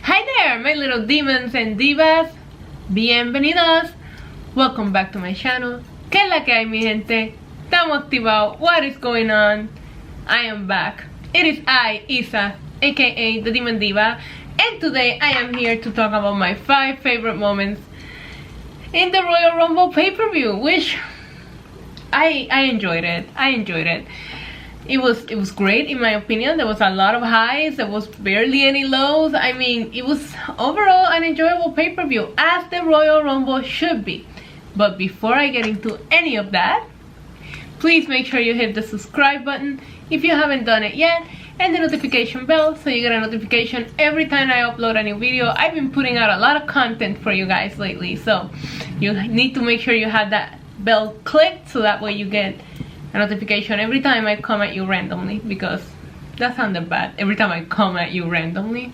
Hi there, my little demons and divas. Bienvenidos. Welcome back to my channel. ¿Qué es la que hay, mi gente? Estamos activados. What is going on? I am back. It is I, Isa, aka the Demon Diva, and today I am here to talk about my 5 favorite moments in the Royal Rumble pay-per-view, which I enjoyed it. It was great in my opinion. There was a lot of highs, there was barely any lows. I mean, it was overall an enjoyable pay-per-view, as the Royal Rumble should be. But before I get into any of that, please make sure you hit the subscribe button if you haven't done it yet, and the notification bell so you get a notification every time I upload a new video. I've been putting out a lot of content for you guys lately, so you need to make sure you have that bell clicked so that way you get a notification every time I come at you randomly, because that sounded bad, every time I come at you randomly.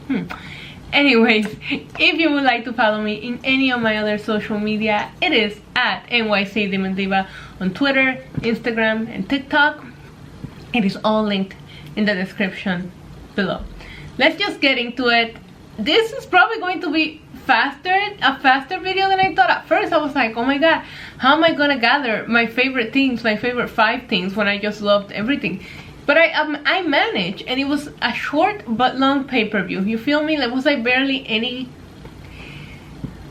Anyways, if you would like to follow me in any of my other social media, it is at NYC Demon Diva on Twitter, Instagram, and TikTok. It is all linked in the description below. Let's just get into it. This is probably going to be a faster video than I thought. At first I was like, oh my god, how am I gonna gather my favorite things, my favorite 5 things, when I just loved everything? But I managed, and it was a short but long pay-per-view. You feel me? There was like barely any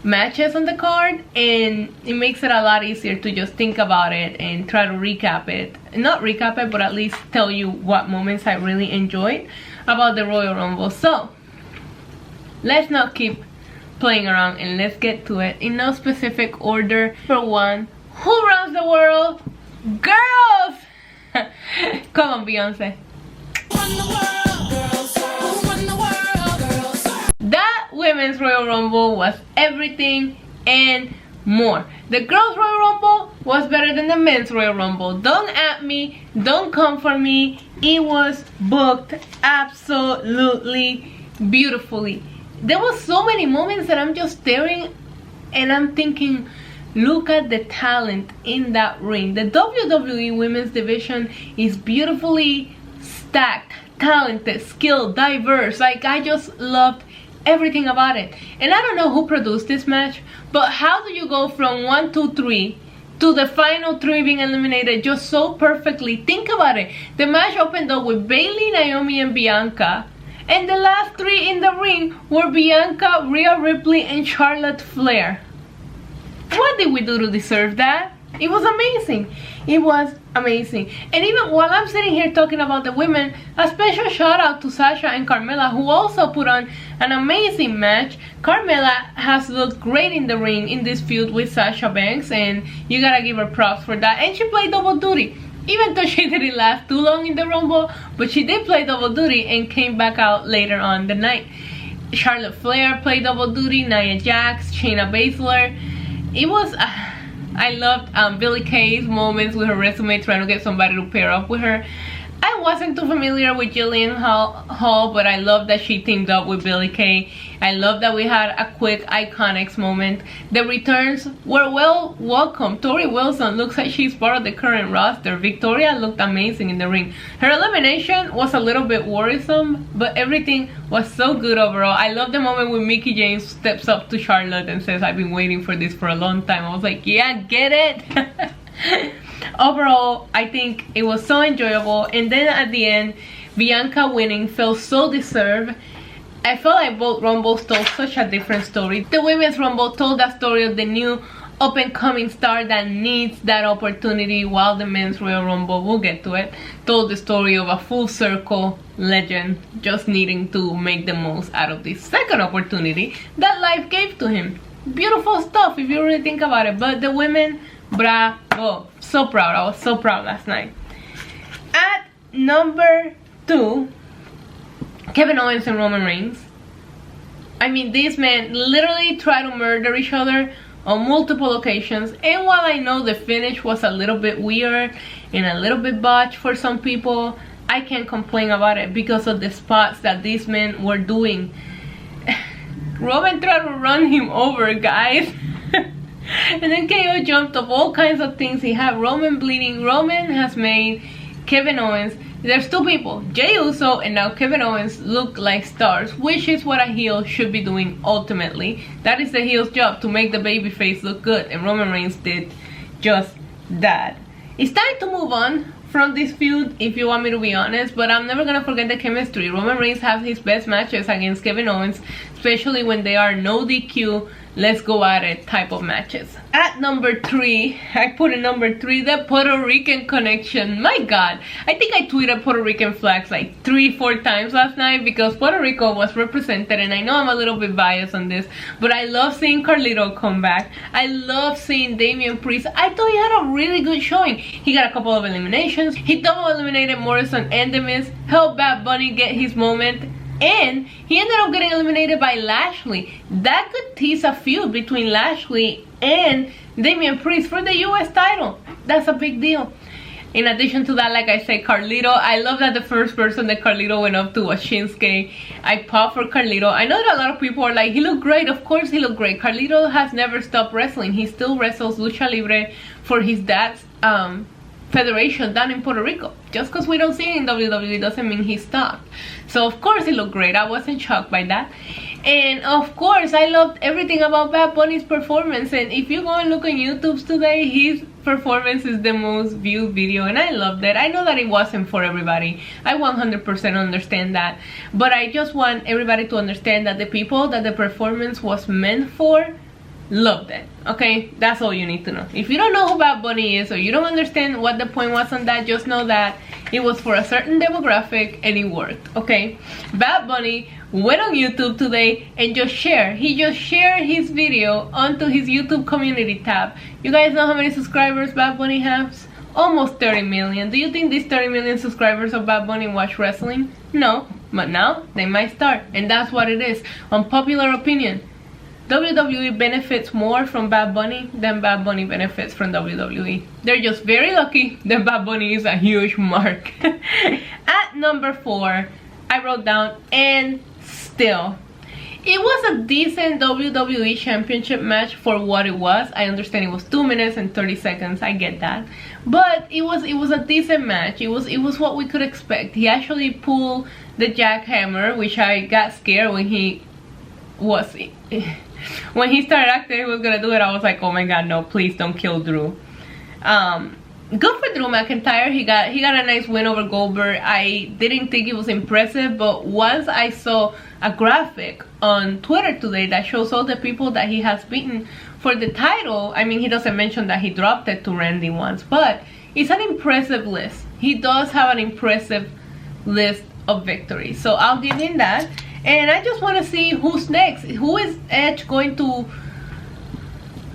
matches on the card, and it makes it a lot easier to just think about it and try to recap it. Not recap it, but at least tell you what moments I really enjoyed about the Royal Rumble. So let's not keep playing around and let's get to it in no specific order. For one, who runs the world? Girls! Come on, Beyonce. That women's Royal Rumble was everything and more. The girls' Royal Rumble was better than the men's Royal Rumble. Don't at me, don't come for me. It was booked absolutely beautifully. There was so many moments that I'm just staring and I'm thinking, look at the talent in that ring. The WWE women's division is beautifully stacked, talented, skilled, diverse. Like, I just loved everything about it. And I don't know who produced this match, but how do you go from 1, 2, 3 to the final 3 being eliminated just so perfectly? Think about it. The match opened up with Bayley, Naomi, and Bianca. And the last 3 in the ring were Bianca, Rhea Ripley, and Charlotte Flair. What did we do to deserve that? It was amazing. It was amazing. And even while I'm sitting here talking about the women, a special shout out to Sasha and Carmella, who also put on an amazing match. Carmella has looked great in the ring in this feud with Sasha Banks, and you gotta give her props for that. And she played double duty, even though she didn't last too long in the Rumble, but she did play double duty and came back out later on the night. Charlotte Flair played double duty, Nia Jax, Shayna Baszler. It was, I loved Billie Kay's moments with her resume, trying to get somebody to pair up with her. I wasn't too familiar with Jillian Hall, but I love that she teamed up with Billie Kay. I love that we had a quick Iconics moment. The returns were well welcome. Tori Wilson looks like she's part of the current roster. Victoria looked amazing in the ring. Her elimination was a little bit worrisome, but everything was so good overall. I love the moment when Mickie James steps up to Charlotte and says, I've been waiting for this for a long time. I was like, yeah, get it. Overall, I think it was so enjoyable. And then at the end, Bianca winning felt so deserved. I felt like both Rumbles told such a different story. The women's Rumble told that story of the new up-and-coming star that needs that opportunity, while the men's Royal Rumble, we'll get to it, told the story of a full circle legend just needing to make the most out of this second opportunity that life gave to him. Beautiful stuff if you really think about it. But the women, bravo. So proud. I was so proud last night. At number 2, Kevin Owens and Roman Reigns. I mean, these men literally try to murder each other on multiple occasions. And while I know the finish was a little bit weird and a little bit botched for some people, I can't complain about it because of the spots that these men were doing. Roman tried to run him over, guys. And then KO jumped off all kinds of things. He had Roman bleeding. Roman has made Kevin Owens there's two people, Jey Uso and now Kevin Owens, look like stars, which is what a heel should be doing ultimately. That is the heel's job, to make the babyface look good, and Roman Reigns did just that. It's time to move on from this feud, if you want me to be honest, but I'm never gonna forget the chemistry. Roman Reigns has his best matches against Kevin Owens, especially when they are no DQ, let's go at it type of matches. At number 3, I put in number 3, the Puerto Rican connection. My god, I think I tweeted Puerto Rican flags like 3-4 times last night because Puerto Rico was represented, and I know I'm a little bit biased on this, but I love seeing Carlito come back. I love seeing Damian Priest. I thought he had a really good showing. He got a couple of eliminations. He double eliminated Morrison and The Miz, helped Bad Bunny get his moment, and he ended up getting eliminated by Lashley. That could tease a feud between Lashley and Damian Priest for the US title. That's a big deal. In addition to that, like I said, Carlito, I love that the first person that Carlito went up to was Shinsuke. I pop for Carlito. I know that a lot of people are like, he looked great. Of course he looked great. Carlito has never stopped wrestling. He still wrestles Lucha Libre for his dad's federation down in Puerto Rico. Just because we don't see him in WWE doesn't mean he stopped. So of course he looked great. I wasn't shocked by that. And of course I loved everything about Bad Bunny's performance, and if you go and look on YouTube today, his performance is the most viewed video, and I loved it. I know that it wasn't for everybody. I 100% understand that, but I just want everybody to understand that the people that the performance was meant for loved it. Okay, that's all you need to know. If you don't know who Bad Bunny is, or you don't understand what the point was on that, just know that it was for a certain demographic and it worked. Okay, Bad Bunny went on YouTube today and just shared his video onto his YouTube community tab. You guys know how many subscribers Bad Bunny has? Almost 30 million. Do you think these 30 million subscribers of Bad Bunny watch wrestling? No, but now they might start, and that's what it is. Unpopular opinion, WWE benefits more from Bad Bunny than Bad Bunny benefits from WWE. They're just very lucky that Bad Bunny is a huge mark. At number 4, I wrote down, and still, it was a decent WWE Championship match for what it was. I understand it was 2 minutes and 30 seconds. I get that, but it was a decent match. It was what we could expect. He actually pulled the jackhammer, which I got scared when he started acting he was gonna do it. I was like, oh my god, no, please don't kill Drew. Good for Drew McIntyre. He got a nice win over Goldberg. I didn't think it was impressive, but once I saw a graphic on Twitter today that shows all the people that he has beaten for the title, I mean, he doesn't mention that he dropped it to Randy once, but it's an impressive list. He does have an impressive list of victories, so I'll give him that. And I just want to see who's next. Who is Edge going to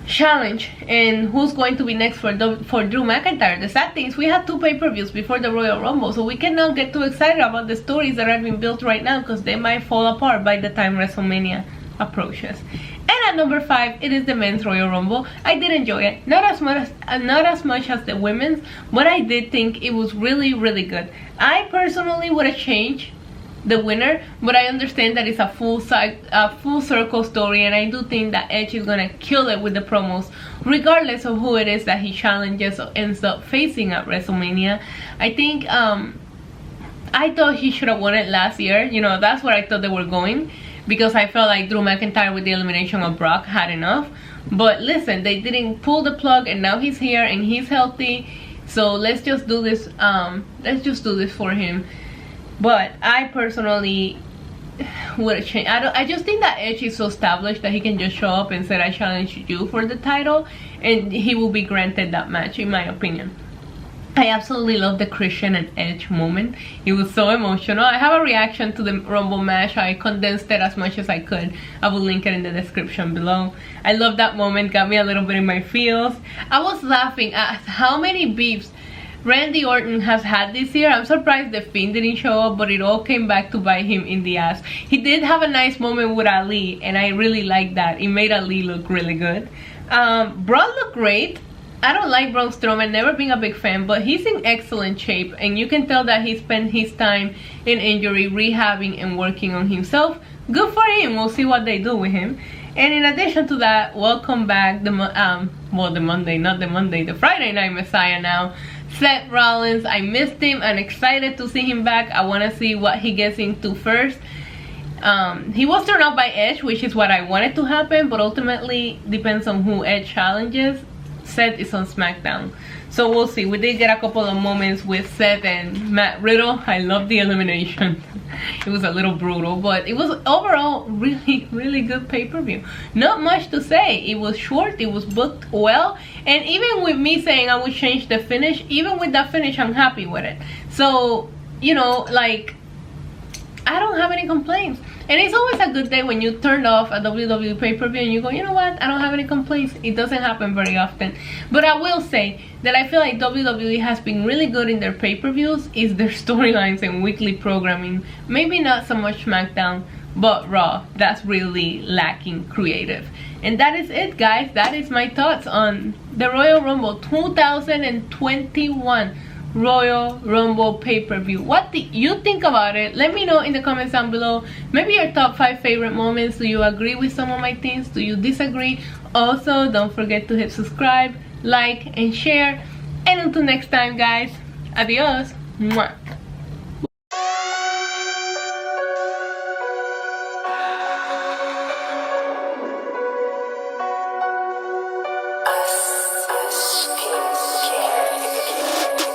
challenge, and who's going to be next for Drew McIntyre? The sad thing is we have 2 pay-per-views before the Royal Rumble, so we cannot get too excited about the stories that are being built right now, because they might fall apart by the time WrestleMania approaches. And at number 5, it is the Men's Royal Rumble. I did enjoy it, not as much as the women's, but I did think it was really, really good. I personally would have changed the winner, but I understand that it's a full circle story, and I do think that Edge is gonna kill it with the promos, regardless of who it is that he challenges or ends up facing at WrestleMania. I think I thought he should have won it last year. You know, that's where I thought they were going, because I felt like Drew McIntyre with the elimination of Brock had enough. But listen, they didn't pull the plug, and now he's here and he's healthy, so let's just do this. Let's just do this for him. But I personally would have changed. I just think that Edge is so established that he can just show up and say, I challenge you for the title, and he will be granted that match, in my opinion. I absolutely love the Christian and Edge moment. It was so emotional. I have a reaction to the Rumble match. I condensed it as much as I could. I will link it in the description below. I love that moment. Got me a little bit in my feels. I was laughing at how many beefs Randy Orton has had this year. I'm surprised The Fiend didn't show up, but it all came back to bite him in the ass. He did have a nice moment with Ali, and I really liked that. It made Ali look really good. Braun looked great. I don't like Braun Strowman, never been a big fan, but he's in excellent shape, and you can tell that he spent his time in injury rehabbing and working on himself. Good for him. We'll see what they do with him. And in addition to that, welcome back the Friday Night Messiah now, Seth Rollins. I missed him. I'm excited to see him back. I want to see what he gets into first. He was turned off by Edge, which is what I wanted to happen, but ultimately depends on who Edge challenges. Seth is on Smackdown, so we'll see. We did get a couple of moments with Seth and Matt Riddle. I love the elimination. It was a little brutal, but it was overall really good pay-per-view. Not much to say. It was short, it was booked well, and even with me saying I would change the finish, even with that finish I'm happy with it. So, you know, like, I don't have any complaints. And it's always a good day when you turn off a WWE pay-per-view and you go, you know what, I don't have any complaints. It doesn't happen very often. But I will say that I feel like WWE has been really good in their pay-per-views is their storylines and weekly programming. Maybe not so much SmackDown, but Raw. That's really lacking creative. And that is it, guys. That is my thoughts on the Royal Rumble 2021 Royal Rumble pay-per-view. What do you think about it? Let me know in the comments down below. Maybe your top 5 favorite moments. Do you agree with some of my things? Do you disagree? Also, don't forget to hit subscribe, like, and share. And until next time, guys, adios. Mwah.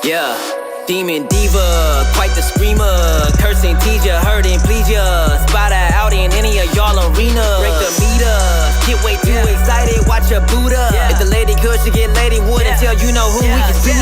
Yeah, Demon Diva, quite the screamer. Cursing, tease ya, hurting, please ya. Spot her out in any of y'all arena. Break the meter, get way too excited, watch her boot up. If the lady good, she get lady wood until you know who we can see.